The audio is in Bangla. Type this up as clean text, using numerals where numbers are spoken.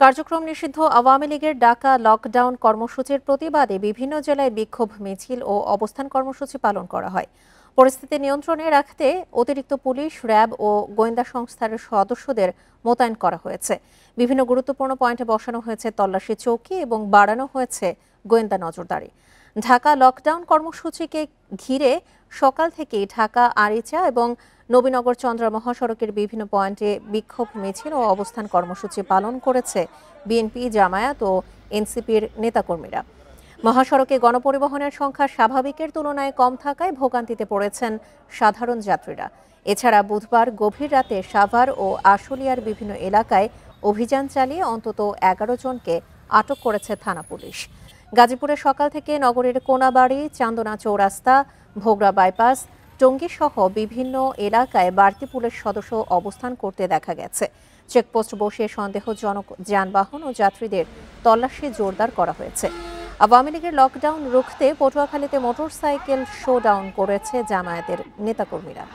কার্যক্রম নিষিদ্ধ আওয়ামী লীগের ডাকা লকডাউন কর্মসূচির প্রতিবাদে বিভিন্ন জেলায় বিক্ষোভ মিছিল ও অবস্থান কর্মসূচি পালন করা হয়। পরিস্থিতি নিয়ন্ত্রণে রাখতে অতিরিক্ত পুলিশ, র্যাব ও গোয়েন্দা সংস্থার সদস্যদের মোতায়েন করা হয়েছে। বিভিন্ন গুরুত্বপূর্ণ পয়েন্টে বসানো হয়েছে তল্লাশি চৌকি এবং বাড়ানো হয়েছে গোয়েন্দা নজরদারি। ঢাকা লকডাউন কর্মসূচিকে ঘিরে সকাল থেকেই ঢাকা আরিচা এবং নবীনগর চন্দ্রা মহাসড়কের বিভিন্ন পয়েন্টে বিক্ষোভ মিছিল ও অবস্থান কর্মসূচি পালন করেছে বিএনপি, জামায়াত ও এনসিপির নেতাকর্মীরা। মহাসড়কে গণপরিবহনের সংখ্যা স্বাভাবিকের তুলনায় কম থাকায় ভোগান্তিতে পড়েছেন সাধারণ যাত্রীরা। এছাড়া বুধবার গভীর রাতে সাভার ও আশুলিয়ার বিভিন্ন এলাকায় অভিযান চালিয়ে অন্তত 11 জনকে আটক করেছে থানা পুলিশ। গাজীপুরে সকাল থেকে নগরের কোনাবাড়ি, চান্দনা চৌরাস্তা, ভোগড়া বাইপাস, টঙ্গী সহ বিভিন্ন এলাকায় বাড়তি পুলিশ সদস্য অবস্থান করতে দেখা গেছে। চেকপোস্ট বসিয়ে সন্দেহজনক যানবাহন ও যাত্রীদের তল্লাশি জোরদার করা হয়েছে। আওয়ামী লীগের লকডাউন রুখতে পটুয়াখালীতে মোটরসাইকেল শোডাউন করেছে জামায়াতের নেতাকর্মীরা।